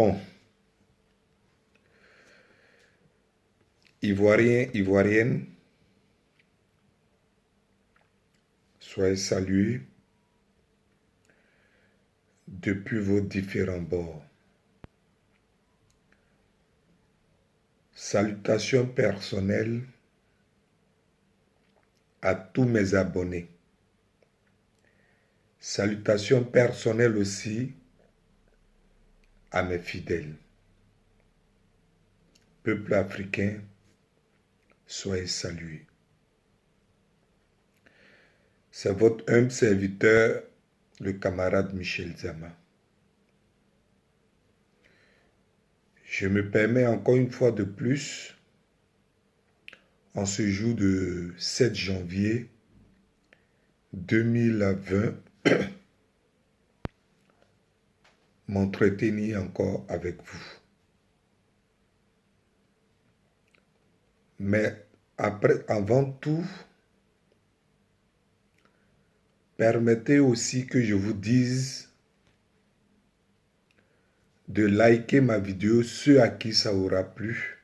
Bon, Ivoiriens, Ivoiriennes, soyez salués depuis vos différents bords. Salutations personnelles à tous mes abonnés. Salutations personnelles aussi à mes fidèles. Peuple africain, soyez salués. C'est votre humble serviteur, le camarade Michel Zama. Je me permets encore une fois de plus, en ce jour de 7 janvier 2020, m'entretenir encore avec vous. Mais avant tout, permettez aussi que je vous dise de liker ma vidéo, ceux à qui ça aura plu,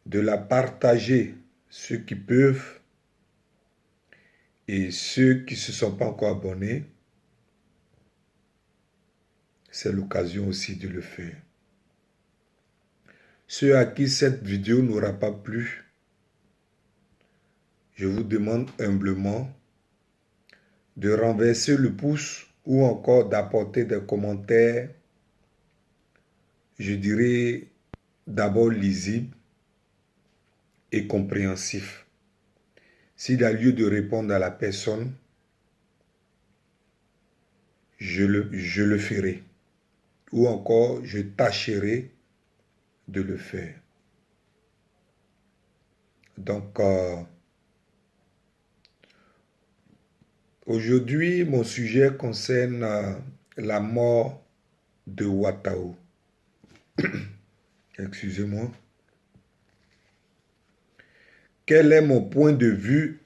de la partager, ceux qui peuvent, et ceux qui ne se sont pas encore abonnés, c'est l'occasion aussi de le faire. Ceux à qui cette vidéo n'aura pas plu, je vous demande humblement de renverser le pouce ou encore d'apporter des commentaires, je dirais d'abord lisibles et compréhensifs. S'il y a lieu de répondre à la personne, je le ferai. Ou encore, je tâcherai de le faire. Donc, aujourd'hui, mon sujet concerne la mort de Ouattao. Excusez-moi. Quel est mon point de vue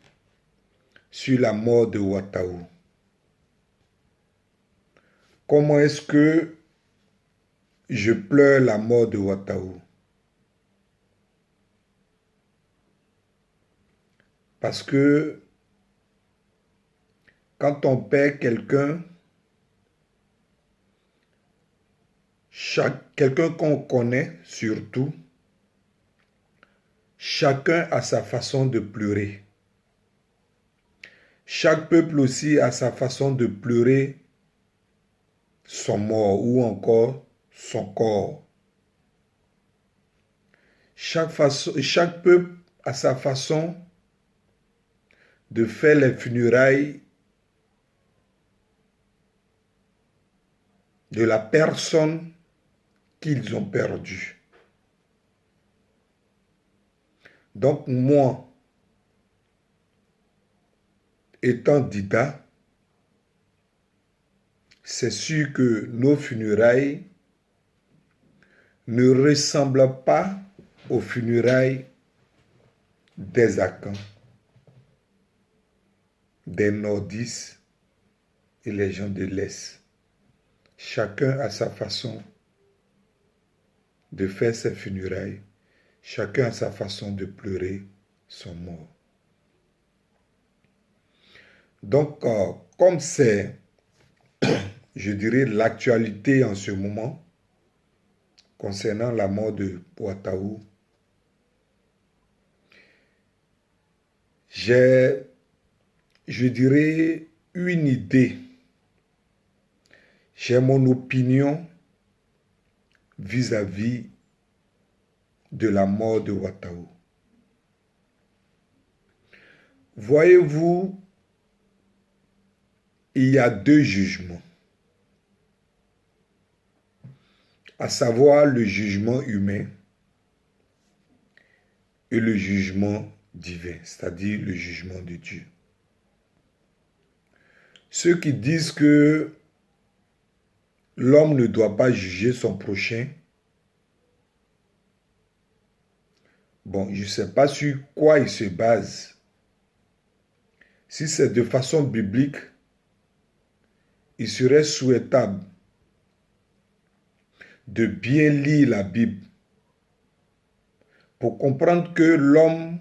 sur la mort de Ouattao? Comment est-ce que je pleure la mort de Ouattao? Parce que quand on perd quelqu'un, quelqu'un qu'on connaît surtout, chacun a sa façon de pleurer. Chaque peuple aussi a sa façon de pleurer son mort ou encore son corps. Chaque peuple a sa façon de faire les funérailles de la personne qu'ils ont perdue. Donc moi, étant Dida, c'est sûr que nos funérailles ne ressemblent pas aux funérailles des Akans, des Nordistes et les gens de l'Est. Chacun a sa façon de faire ses funérailles. Chacun a sa façon de pleurer son mort. Donc, comme c'est, je dirais, l'actualité en ce moment, concernant la mort de Ouattao, j'ai, je dirais, une idée. J'ai mon opinion vis-à-vis de la mort de Ouattao. Voyez-vous, il y a deux jugements, à savoir le jugement humain et le jugement divin, c'est-à-dire le jugement de Dieu. Ceux qui disent que l'homme ne doit pas juger son prochain, bon, je ne sais pas sur quoi ils se basent. Si c'est de façon biblique, il serait souhaitable de bien lire la Bible pour comprendre que l'homme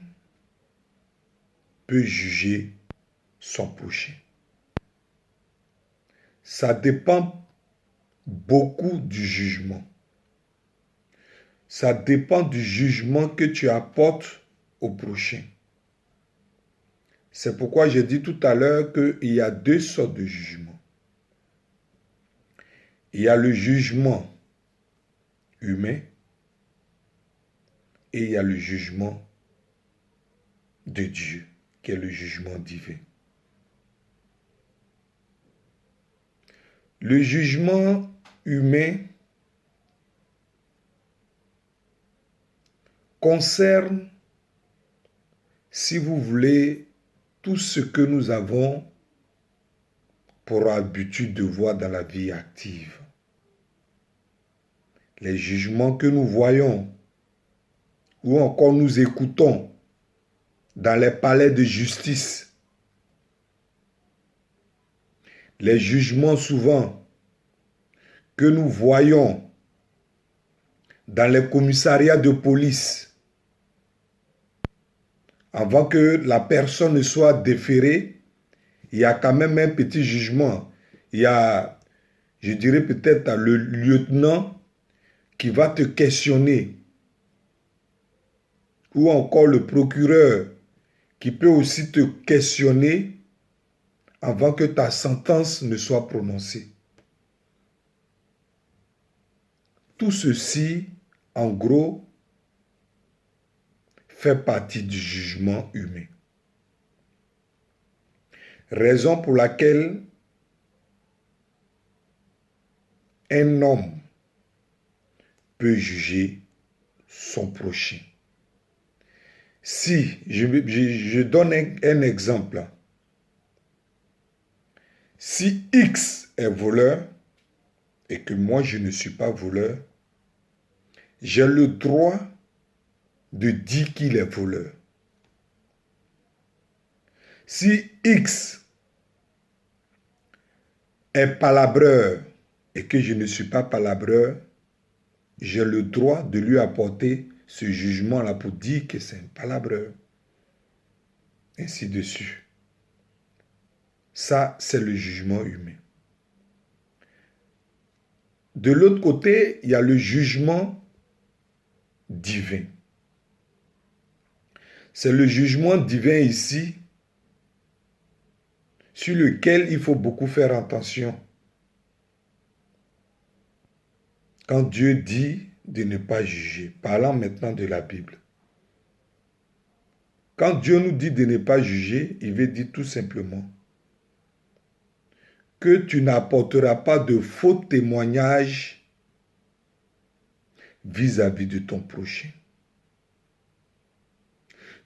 peut juger son prochain. Ça dépend beaucoup du jugement. Ça dépend du jugement que tu apportes au prochain. C'est pourquoi j'ai dit tout à l'heure qu'il y a deux sortes de jugements. Il y a le jugement humain et il y a le jugement de Dieu, qui est le jugement divin. Le jugement humain concerne, si vous voulez, tout ce que nous avons pour habitude de voir dans la vie active. Les jugements que nous voyons ou encore nous écoutons dans les palais de justice. Les jugements souvent que nous voyons dans les commissariats de police. Avant que la personne ne soit déférée, il y a quand même un petit jugement. Il y a, je dirais peut-être le lieutenant qui va te questionner. Ou encore le procureur qui peut aussi te questionner avant que ta sentence ne soit prononcée. Tout ceci, en gros, fait partie du jugement humain. Raison pour laquelle un homme peut juger son prochain. Si, je donne un exemple. Si X est voleur et que moi je ne suis pas voleur, j'ai le droit de dire qu'il est voleur. Si X est palabreur et que je ne suis pas palabreur, j'ai le droit de lui apporter ce jugement-là pour dire que c'est un palabreur. Ainsi de suite. Ça, c'est le jugement humain. De l'autre côté, il y a le jugement divin. C'est le jugement divin ici sur lequel il faut beaucoup faire attention. Quand Dieu dit de ne pas juger, parlant maintenant de la Bible. Quand Dieu nous dit de ne pas juger, il veut dire tout simplement que tu n'apporteras pas de faux témoignages vis-à-vis de ton prochain.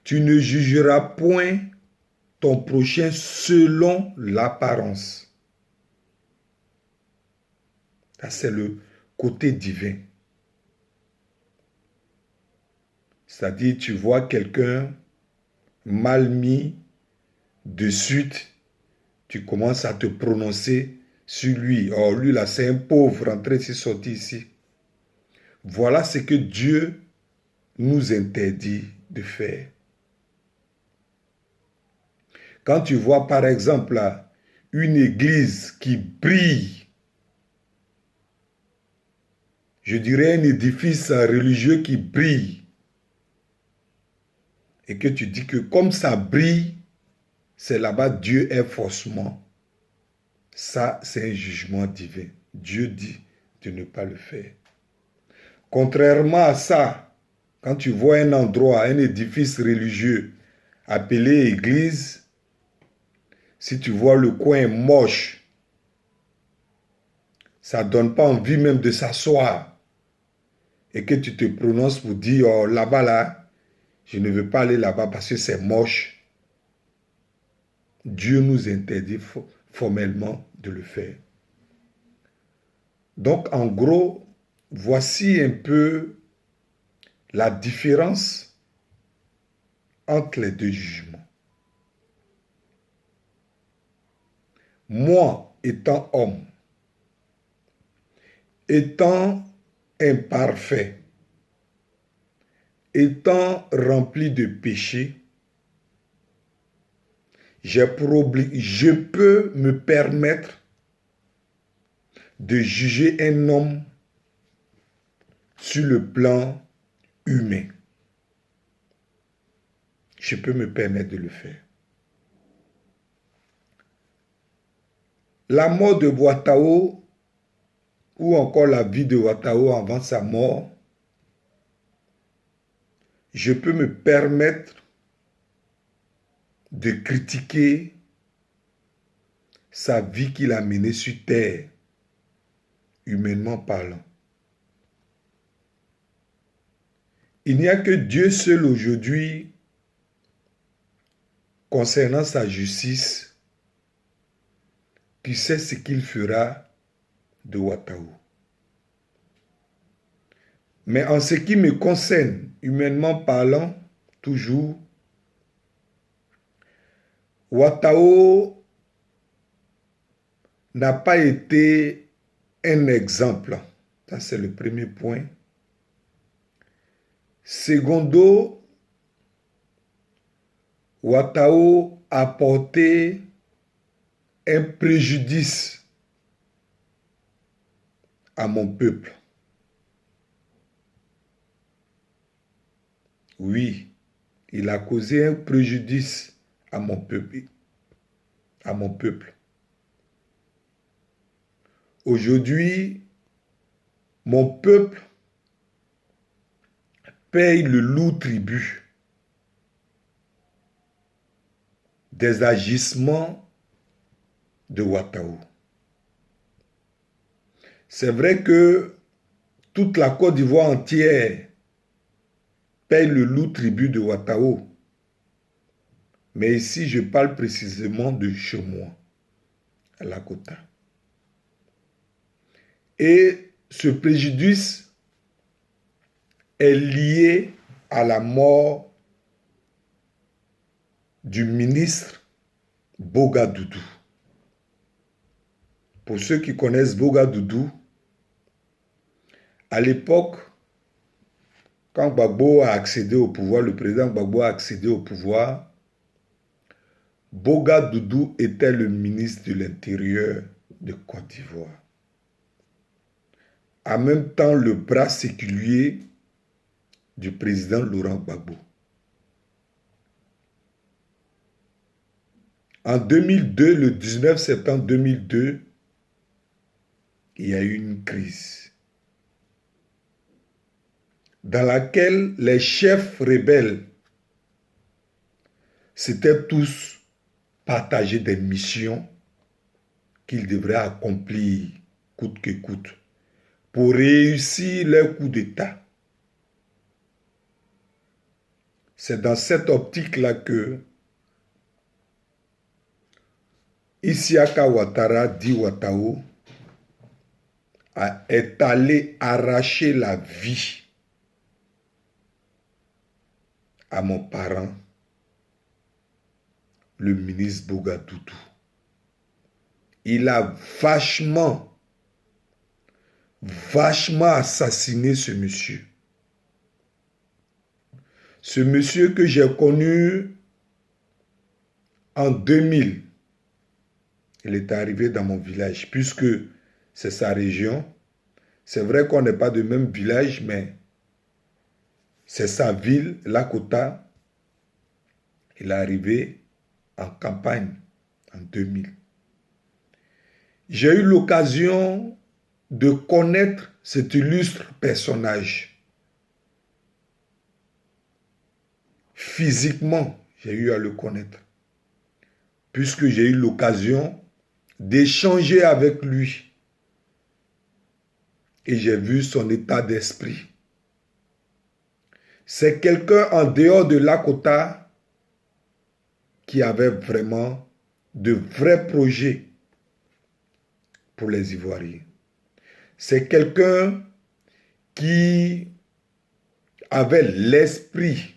Tu ne jugeras point ton prochain selon l'apparence. Ça, c'est le côté divin. C'est-à-dire, tu vois quelqu'un mal mis de suite, tu commences à te prononcer sur lui. Oh, lui là, c'est un pauvre rentré ici, sorti ici. Voilà ce que Dieu nous interdit de faire. Quand tu vois par exemple une église qui brille, je dirais un édifice religieux qui brille, et que tu dis que comme ça brille, c'est là-bas Dieu est forcément. Ça, c'est un jugement divin. Dieu dit de ne pas le faire. Contrairement à ça, quand tu vois un endroit, un édifice religieux appelé église, si tu vois le coin moche, ça ne donne pas envie même de s'asseoir. Et que tu te prononces pour dire, oh là-bas, là, je ne veux pas aller là-bas parce que c'est moche. Dieu nous interdit formellement de le faire. Donc, en gros, voici un peu la différence entre les deux jugements. Moi, étant homme, étant imparfait, étant rempli de péché, je peux me permettre de juger un homme sur le plan humain. Je peux me permettre de le faire. La mort de Ouattao, ou encore la vie de Ouattao avant sa mort, je peux me permettre de critiquer sa vie qu'il a menée sur terre, humainement parlant. Il n'y a que Dieu seul aujourd'hui, concernant sa justice, qui sait ce qu'il fera de Ouattao. Mais en ce qui me concerne, humainement parlant, toujours, Ouattao n'a pas été un exemple. Ça, c'est le premier point. Secondo, Ouattao a porté un préjudice à mon peuple. Oui, il a causé un préjudice à mon peuple. Aujourd'hui, mon peuple paye le lourd tribut des agissements de Ouattao. C'est vrai que toute la Côte d'Ivoire entière paye le lourd tribut de Ouattao. Mais ici, je parle précisément de chez moi, à Lakota. Et ce préjudice est lié à la mort du ministre Boga Doudou. Pour ceux qui connaissent Boga Doudou, à l'époque, quand Gbagbo a accédé au pouvoir, le président Gbagbo a accédé au pouvoir, Boga Doudou était le ministre de l'Intérieur de Côte d'Ivoire. En même temps, le bras séculier du président Laurent Gbagbo. En 2002, le 19 septembre 2002, il y a eu une crise dans laquelle les chefs rebelles s'étaient tous partagés des missions qu'ils devraient accomplir coûte que coûte pour réussir leur coup d'État. C'est dans cette optique-là que Isiaka Ouattara, dit Ouattao, est allé arracher la vie à mon parent, le ministre Boga Doudou. Il a vachement assassiné ce monsieur. Ce monsieur que j'ai connu en 2000. Il est arrivé dans mon village, puisque c'est sa région. C'est vrai qu'on n'est pas du même village, mais c'est sa ville, Lakota. Il est arrivé en campagne en 2000. J'ai eu l'occasion de connaître cet illustre personnage. Physiquement, j'ai eu à le connaître, puisque j'ai eu l'occasion d'échanger avec lui. Et j'ai vu son état d'esprit. C'est quelqu'un en dehors de Lakota qui avait vraiment de vrais projets pour les Ivoiriens. C'est quelqu'un qui avait l'esprit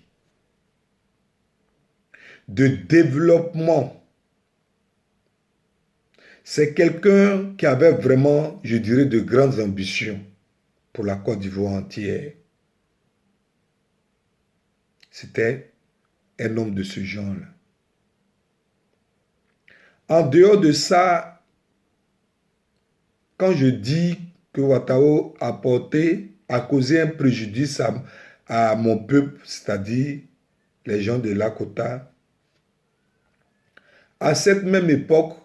de développement. C'est quelqu'un qui avait vraiment, je dirais, de grandes ambitions pour la Côte d'Ivoire entière. C'était un homme de ce genre-là. En dehors de ça, quand je dis que Ouattara a causé un préjudice à mon peuple, c'est-à-dire les gens de Lakota, à cette même époque,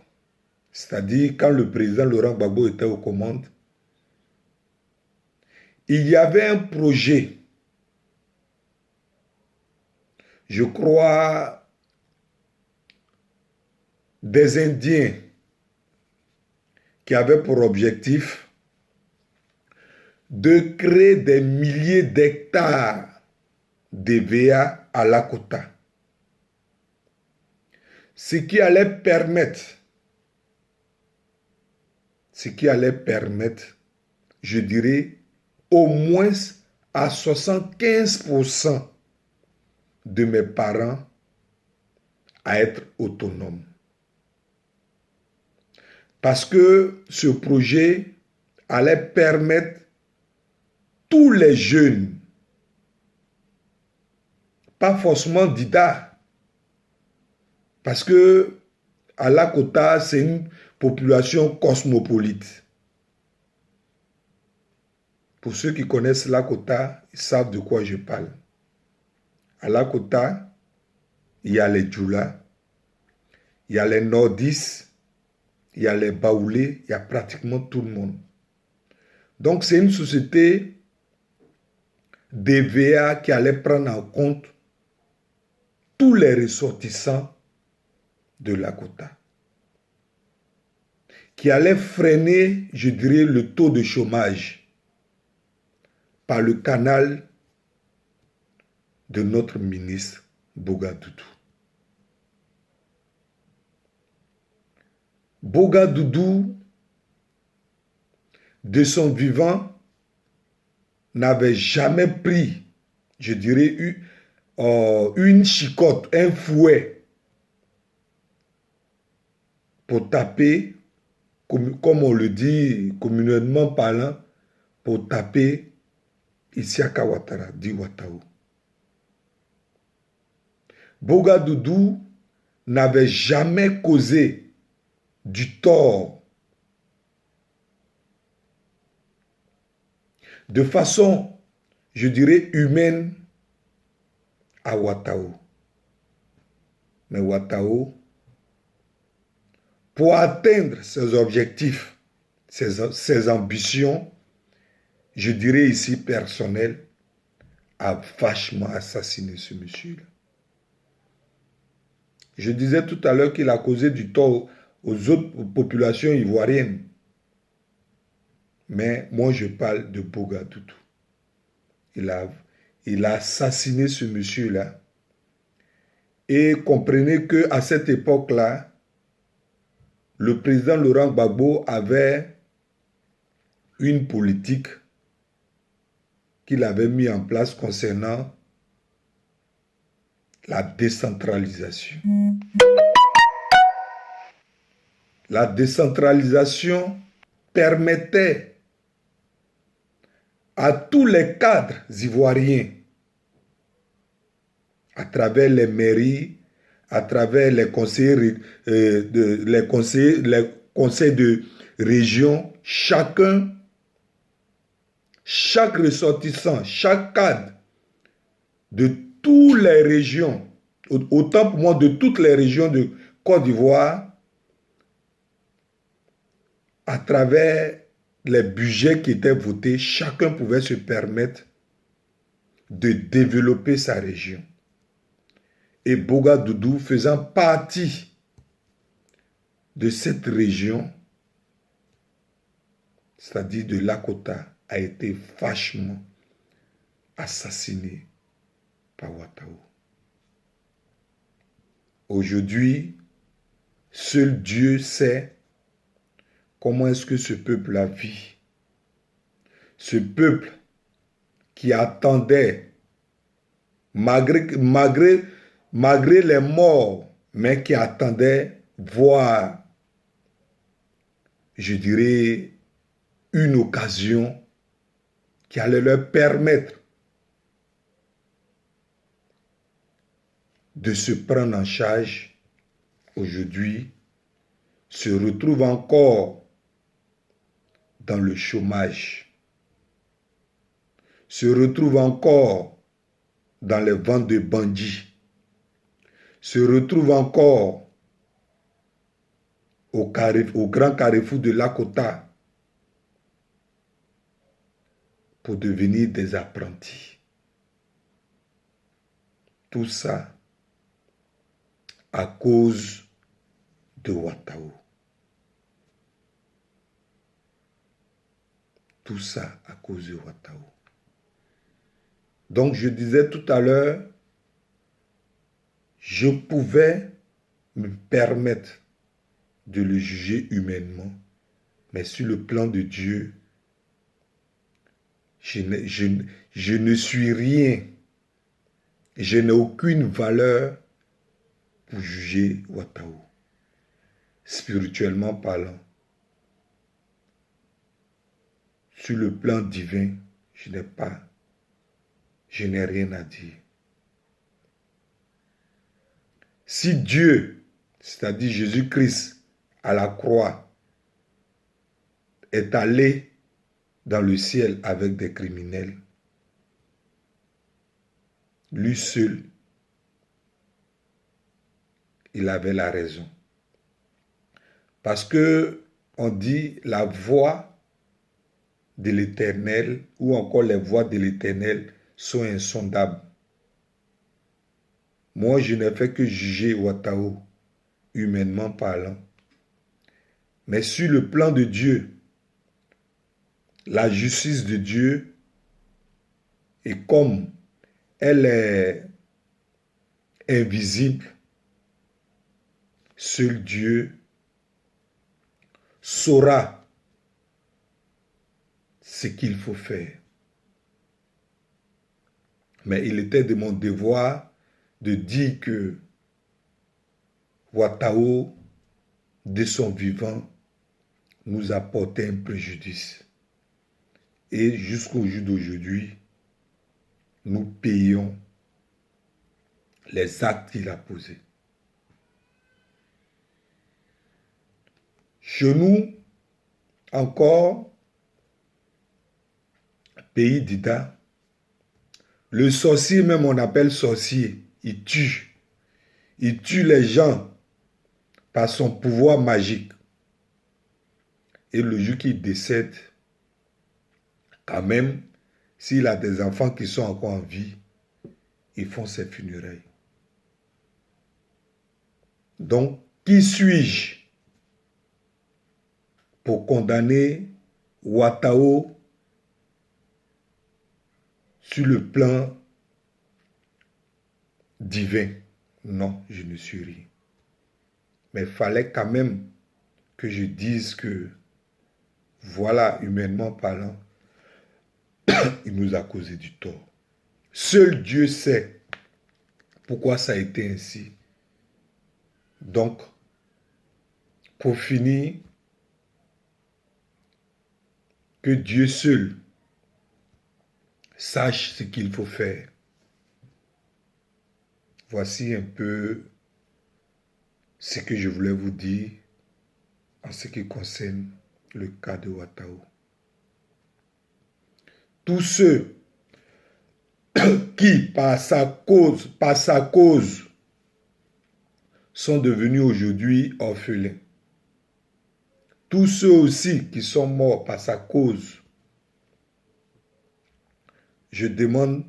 c'est-à-dire quand le président Laurent Gbagbo était aux commandes, il y avait un projet, je crois, des Indiens qui avait pour objectif de créer des milliers d'hectares d'EVA à Lakota. Ce qui allait permettre, je dirais, au moins à 75% de mes parents à être autonomes. Parce que ce projet allait permettre tous les jeunes, pas forcément d'Ida, parce que à Lakota, c'est une population cosmopolite. Pour ceux qui connaissent Lakota, ils savent de quoi je parle. À Lakota, il y a les Djoula, il y a les Nordis, il y a les Baoulés, il y a pratiquement tout le monde. Donc c'est une société d'EVA qui allait prendre en compte tous les ressortissants de Lakota, qui allait freiner, je dirais, le taux de chômage par le canal de notre ministre Boga Doudou. Boga Doudou, de son vivant, n'avait jamais pris, je dirais, une chicotte, un fouet pour taper, comme on le dit communément parlant, pour taper Isiaka Ouattara, dit Ouattara. Boga Doudou n'avait jamais causé du tort de façon, je dirais, humaine à Ouattara. Mais Ouattara, pour atteindre ses objectifs, ses ambitions, je dirais ici personnelles, a vachement assassiné ce monsieur-là. Je disais tout à l'heure qu'il a causé du tort aux autres populations ivoiriennes. Mais moi, je parle de Boga Doudou. Il a assassiné ce monsieur-là. Et comprenez qu'à cette époque-là, le président Laurent Gbagbo avait une politique qu'il avait mis en place concernant la décentralisation. La décentralisation permettait à tous les cadres ivoiriens, à travers les mairies, à travers les conseils de région, chaque ressortissant, chaque cadre de toutes les régions, autant pour moi de toutes les régions de Côte d'Ivoire, à travers les budgets qui étaient votés, chacun pouvait se permettre de développer sa région. Et Boga Doudou, faisant partie de cette région, c'est-à-dire de Lakota, a été vachement assassiné par Ouattara. Aujourd'hui, seul Dieu sait comment est-ce que ce peuple-là vit. Ce peuple qui attendait, malgré les morts, mais qui attendait voir, je dirais, une occasion qui allait leur permettre de se prendre en charge, aujourd'hui, se retrouvent encore dans le chômage, se retrouvent encore dans les ventes de bandits, se retrouvent encore au grand carrefour de Lakota pour devenir des apprentis. Tout ça à cause de Ouattao. Tout ça à cause de Ouattao. Donc je disais tout à l'heure, je pouvais me permettre de le juger humainement, mais sur le plan de Dieu, je ne suis rien. Je n'ai aucune valeur pour juger Ouattao, spirituellement parlant. Sur le plan divin, je n'ai rien à dire. Si Dieu, c'est-à-dire Jésus-Christ, à la croix, est allé dans le ciel avec des criminels, lui seul, il avait la raison. Parce que on dit la voix de l'Éternel ou encore les voix de l'Éternel sont insondables. Moi, je n'ai fait que juger Ouattao, humainement parlant. Mais sur le plan de Dieu, la justice de Dieu, et comme elle est invisible, seul Dieu saura ce qu'il faut faire. Mais il était de mon devoir de dire que Ouattao, de son vivant, nous a porté un préjudice. Et jusqu'au jour d'aujourd'hui, nous payons les actes qu'il a posés. Chez nous, encore, pays d'Ida, le sorcier même on appelle sorcier, il tue. Il tue les gens par son pouvoir magique. Et le jour qu'il décède, quand même, s'il a des enfants qui sont encore en vie, ils font ses funérailles. Donc, qui suis-je pour condamner Ouattao sur le plan divin? Non, je ne suis rien. Mais il fallait quand même que je dise que, voilà, humainement parlant, il nous a causé du tort. Seul Dieu sait pourquoi ça a été ainsi. Donc, pour finir, que Dieu seul sache ce qu'il faut faire. Voici un peu ce que je voulais vous dire en ce qui concerne le cas de Ouattao. Tous ceux qui, par sa cause, sont devenus aujourd'hui orphelins. Tous ceux aussi qui sont morts par sa cause, je demande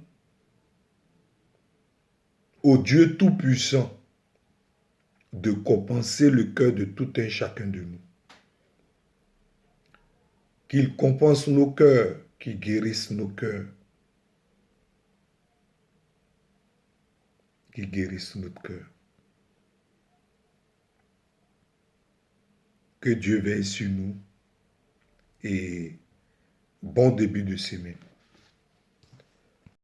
au Dieu Tout-Puissant de compenser le cœur de tout un chacun de nous. Qu'il compense nos cœurs, qu'il guérisse nos cœurs. Qu'il guérisse notre cœur. Que Dieu veille sur nous et bon début de semaine.